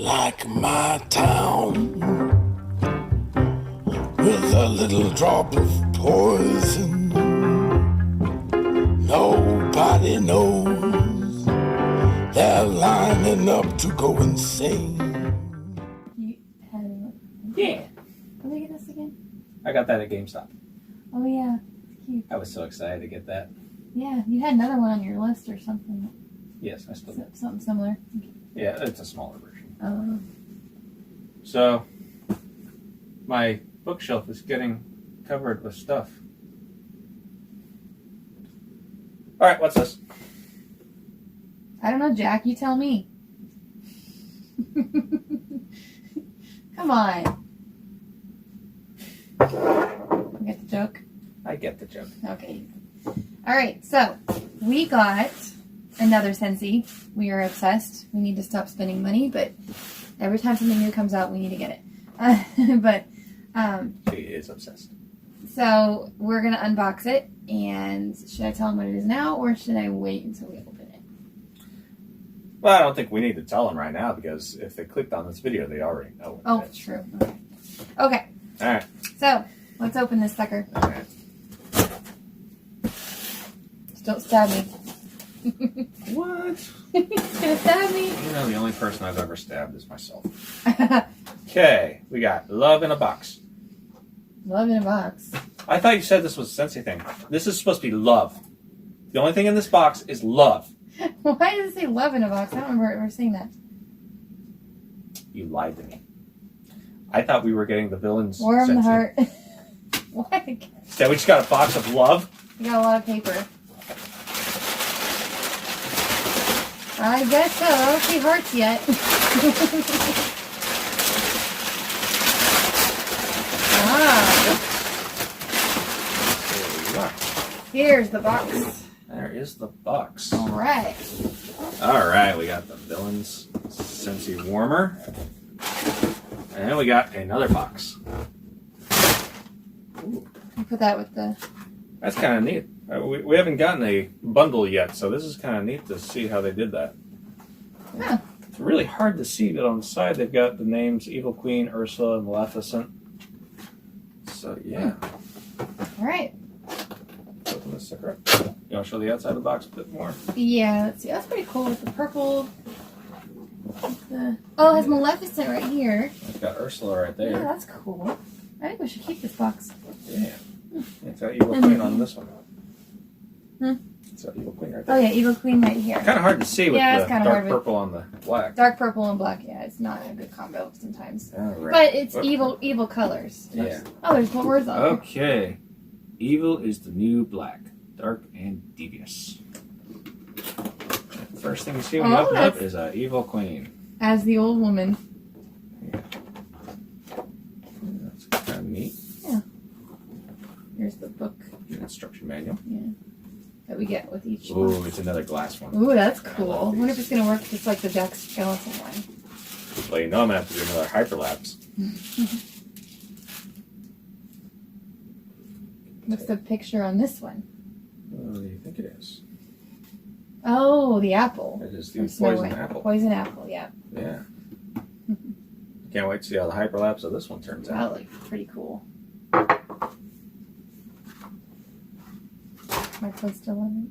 like my town, with a little drop of poison. Nobody knows. They're lining up to go insane. Yeah. Can we get this again? I got that at GameStop. Oh yeah, cute. I was so excited to get that. Yeah, you had another one on your list or something. Yes, I still do. Something similar. Yeah, it's a smaller version. Oh. So, my bookshelf is getting covered with stuff. All right, what's this? I don't know, Jack. You tell me. Come on. You get the joke? I get the joke. Okay. All right, so we got another Scentsy. We are obsessed. We need to stop spending money, but every time something new comes out, we need to get it. She is obsessed. So we're going to unbox it, and should I tell them what it is now, or should I wait until we open it? Well, I don't think we need to tell them right now, because if they clicked on this video, they already know what it is. True. Okay. All right. So, let's open this sucker. All right. Just don't stab me. What? It's gonna stab me. You know, the only person I've ever stabbed is myself. Okay, we got Love in a Box. Love in a box. I thought you said this was a Scentsy thing. This is supposed to be love. The only thing in this box is love. Why does it say love in a box? I don't remember ever saying that. You lied to me. I thought we were getting the villain's Warm the Scentsy. heart. What? So we just got a box of love. We got a lot of paper. I guess so. I don't see hearts yet. There you are. Here's the box. There is the box. All right. All right, we got the villain's Scentsy warmer. And we got another box. Ooh, I put that with the... that's kind of neat. We haven't gotten a bundle yet, so this is kind of neat to see how they did that. Huh. It's really hard to see, but on the side they've got the names Evil Queen, Ursula, and Maleficent. So, yeah. All right. Let's open this sucker up. You want to show the outside of the box a bit more? Yeah, let's see. That's pretty cool with the purple. With the... Oh, it has Maleficent right here. It's got Ursula right there. Yeah, that's cool. I think we should keep this box. Yeah. It's got Evil Queen on this one. It's got Evil Queen right there. Oh yeah, Evil Queen right here. Kind of hard to see with Yeah, the it's kinda dark hard with- purple on the black. Dark purple and black. Yeah, it's not a good combo sometimes. All right. But it's Whoop. evil colors. Yeah. Oh, there's more words on it. Okay. Evil is the new black. Dark and devious. First thing you see when you open it up is an Evil Queen. As the old woman. Yeah. That's kind of neat. Yeah. Here's the book. An instruction manual. Yeah. That we get with each Ooh, one. it's another glass one. Ooh, that's cool. I wonder if it's going to work just like the Jack Skeleton one. Well, you know I'm going to have to do another hyperlapse. What's the picture on this one? What do you think it is? Oh, the apple. It is the From Snow poison White. apple. Poison apple, yeah. Yeah. Can't wait to see how the hyperlapse of this one turns out. That looks pretty cool. Microphone's still on.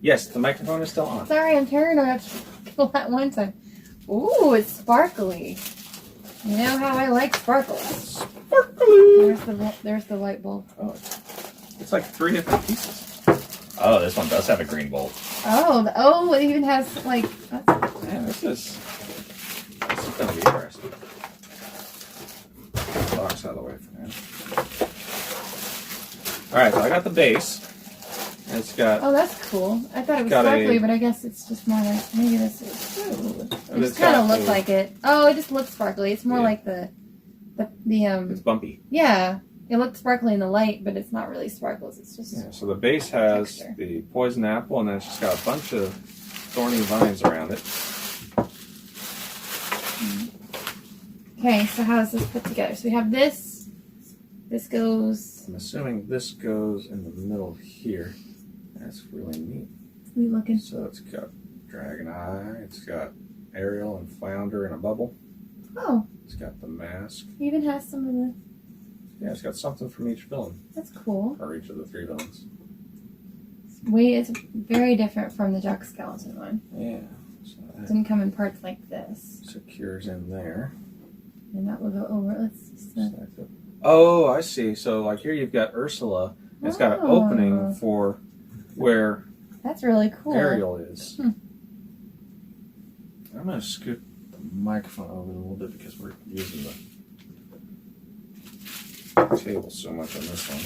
Yes, the microphone is still on. Sorry, I'm paranoid. I kill that one time. Ooh, it's sparkly. You know how I like sparkles. Sparkly! There's the light bulb. Oh, it's like 3 different pieces. Oh, this one does have a green bulb. Oh, it even has like. Yeah, this is going to be interesting. Get the box out of the way for now. Alright, so I got the base. It's got. Oh, that's cool. I thought it was got sparkly, a- but I guess it's just more like maybe this is. Ooh. It And just it's kind of got looks a- like it. Oh, it just looks sparkly. It's more Yeah. like the It's bumpy. Yeah, it looked sparkly in the light, but it's not really sparkles. It's just Yeah, so the base has Texture. the poison apple, and then it's just got a bunch of thorny vines around it. okay. So how is this put together? So we have this. This goes. I'm assuming this goes in the middle here. That's really neat. We looking. So it's got dragon eye, it's got Ariel and Flounder in a bubble. Oh. It's got the mask. It even has some of the... Yeah, it's got something from each villain. That's cool. Or each of the 3 villains. Wait, it's very different from the Jack Skeleton one. Yeah. So It that didn't come in parts like this. secures in there. And that will go over. Let's just... Oh, I see. So, like here you've got Ursula. And it's got an opening for where That's really cool. Ariel is. Hmm. I'm going to scoot the microphone over a little bit because we're using the table so much on this one.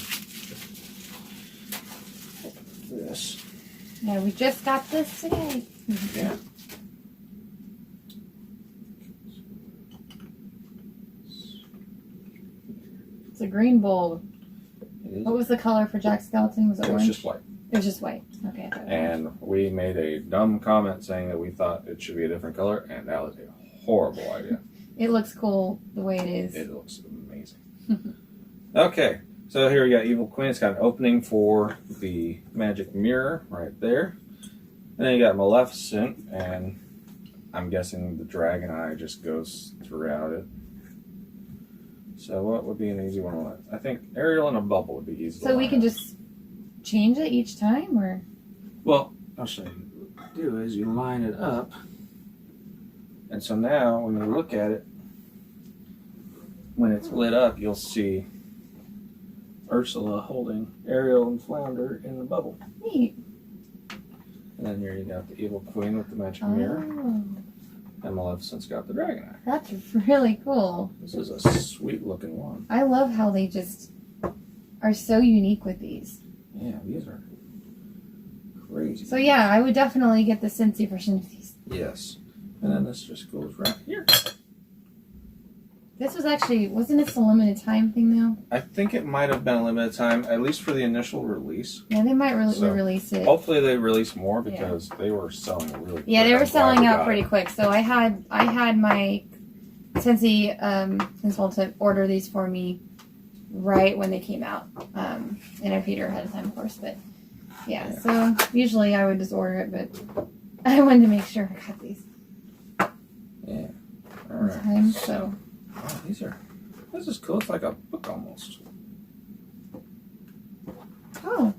This. Yeah, we just got this today. Yeah. It's a green bulb. It is. What was the color for Jack Skeleton? Was it It was orange? just white. It was just white. Okay. I thought it was orange. And we made a dumb comment saying that we thought it should be a different color, and that was a horrible idea. It looks cool the way it is. It looks amazing. Okay, so here we got Evil Queen. It's got an opening for the magic mirror right there. And then you got Maleficent, and I'm guessing the dragon eye just goes throughout it. So what would be an easy one? I think Ariel in a bubble would be easy. So we can just change it each time, or? Well, I'll show you. What you do is you line it up. And so now when you look at it, when it's lit up, you'll see Ursula holding Ariel and Flounder in the bubble. Neat. And then here you got the Evil Queen with the magic mirror. And Maleficent's got the dragon eye. That's really cool. This is a sweet looking one. I love how they just are so unique with these. Yeah, these are crazy. So yeah, I would definitely get the Scentsy version of these. Yes. And then this just goes right here. This was actually, wasn't this a limited time thing though? I think it might have been a limited time, at least for the initial release. Yeah, they might So, release it. Hopefully they release more because they were selling really quick. Yeah, they were I'm glad selling we out got pretty it. quick. So I had my Scentsy consultant order these for me right when they came out. And I paid her ahead of time, of course. But yeah, so usually I would just order it, but I wanted to make sure I got these Yeah. All in right. time. So Wow, this is cool. It's like a book almost. oh,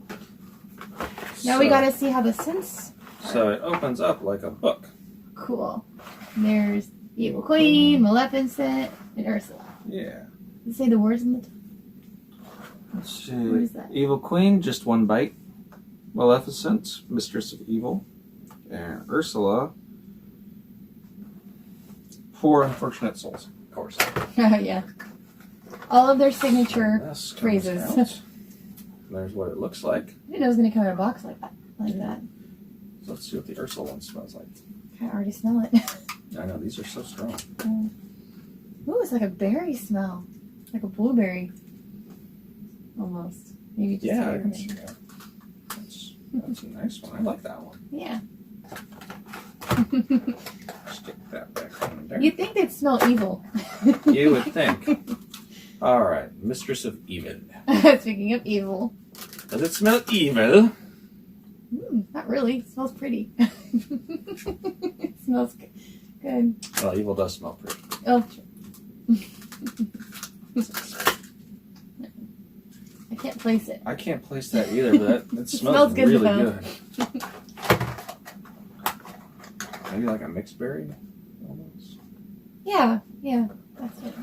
now we got to see how the scents. So it opens up like a book. Cool. There's Evil Queen, Maleficent, and Ursula. Yeah. Does it say the words in the top? Let's see. What is that? Evil Queen, just one bite. Maleficent, Mistress of Evil. And Ursula, Poor Unfortunate Souls. Of course. Yeah. All of their signature This comes phrases. out. There's what it looks like. I didn't know it was going to come in a box like that. So let's see what the Ursula one smells like. I already smell it. I know, these are so strong. Ooh, it's like a berry smell. Like a blueberry. Almost. Maybe just Yeah, I here. can see that. That's a nice one. I like that one. Yeah. Stick that back in there. You'd think they'd smell evil. You would think. All right, Mistress of Evil. Speaking of evil. Does it smell evil? Not really. It smells pretty. It smells good. Well, evil does smell pretty. Oh, I can't place it. I can't place that either, but it smells smells good, really though. good. Maybe like a mixed berry, almost. Yeah, that's it.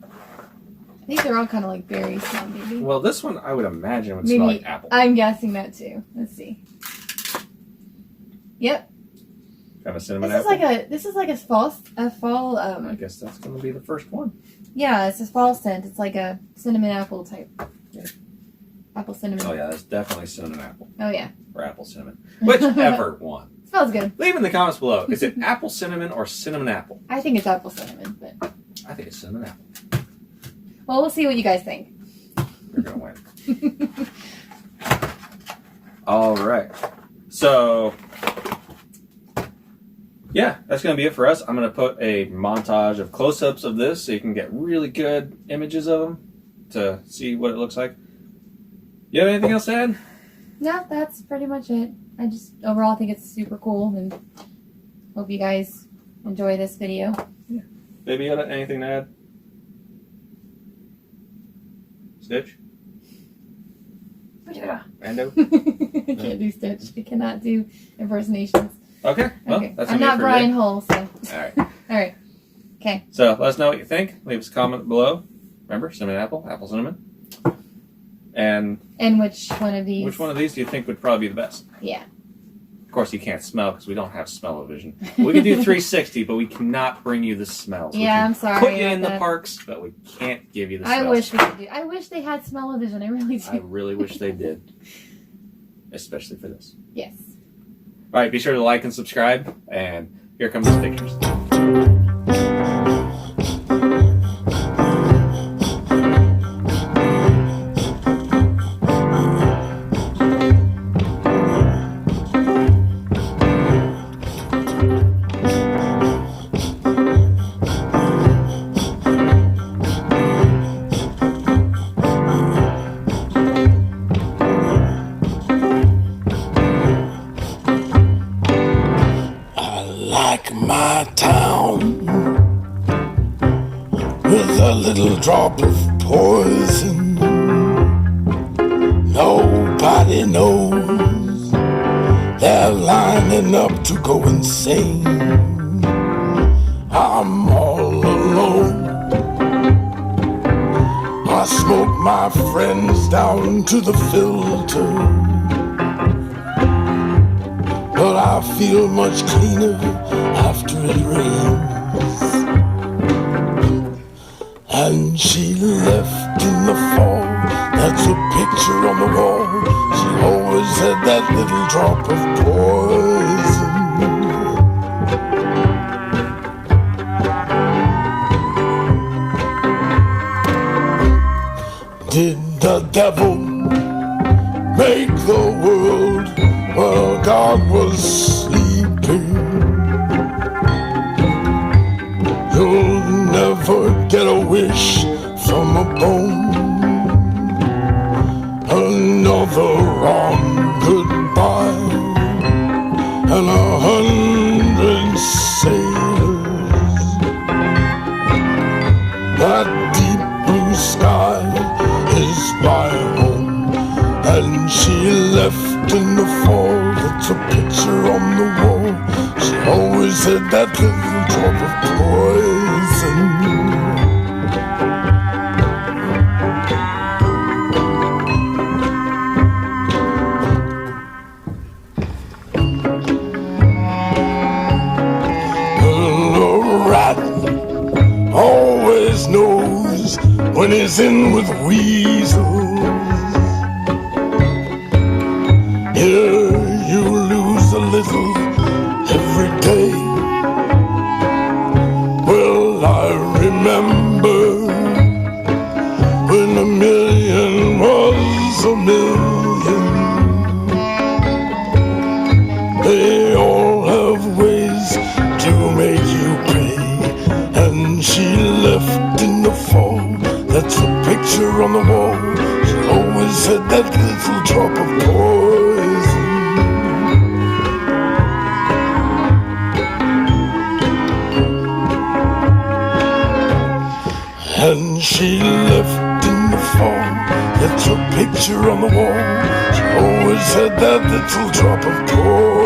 I think they're all kind of like berry smell, maybe. Well, this one I would imagine would smell like apple. I'm guessing that too. Let's see. Yep. Kind of cinnamon This apple. is like a fall. I guess that's going to be the first one. Yeah, it's a fall scent. It's like a cinnamon apple type. Yeah. Apple cinnamon. Oh yeah, that's definitely cinnamon apple Oh yeah. or apple cinnamon, whichever one. Smells good. Leave in the comments below. Is it apple cinnamon or cinnamon apple? I think it's apple cinnamon, but I think it's cinnamon apple. well, we'll see what you guys think. You're gonna win. All right. So, yeah, that's gonna be it for us. I'm gonna put a montage of close-ups of this so you can get really good images of them to see what it looks like. You have anything else to add? No, that's pretty much it. I just overall think it's super cool and hope you guys enjoy this video. Baby Yoda, anything to add? Stitch? Rando? I can't do Stitch. I cannot do impersonations. Okay, well, Okay. that's I'm gonna not be it for Brian today. Hull, so. Alright. Alright. Okay. So let us know what you think. Leave us a comment below. Remember, cinnamon apple, apple cinnamon. And which one of these? which one of these do you think would probably be the best? Yeah. Of course, you can't smell because we don't have smell-o-vision. We can do 360, but we cannot bring you the smells. Yeah, I'm sorry. Put you in the that. parks, but we can't give you the I smells. wish we could do. I wish they had smell-o-vision. I really do. I really wish they did. Especially for this. Yes. All right, be sure to like and subscribe. And here comes the pictures. Like my town with a little drop of poison. Nobody knows they're lining up to go insane. I'm all alone. I smoke my friends down to the filter. But I feel much cleaner after it rains. And she left in the fall. That's a picture on the wall. She always had that little drop of poison. Did the devil make the world while God was sleeping? You'll never get a wish from a bone. Another wrong goodbye, and 100 sailors. That deep blue sky is my home. And she left in the fall. That's a picture on the wall. She always had that little drop of poison. The rat always knows when he's in with weasels. Here you lose a little every day. Well, I remember when a million was a million. They all have ways to make you pay. And she left in the fall. That's a picture on the wall. She always had that little drop of poison. And she left in the fall. That's a picture on the wall. She always had that little drop of poison.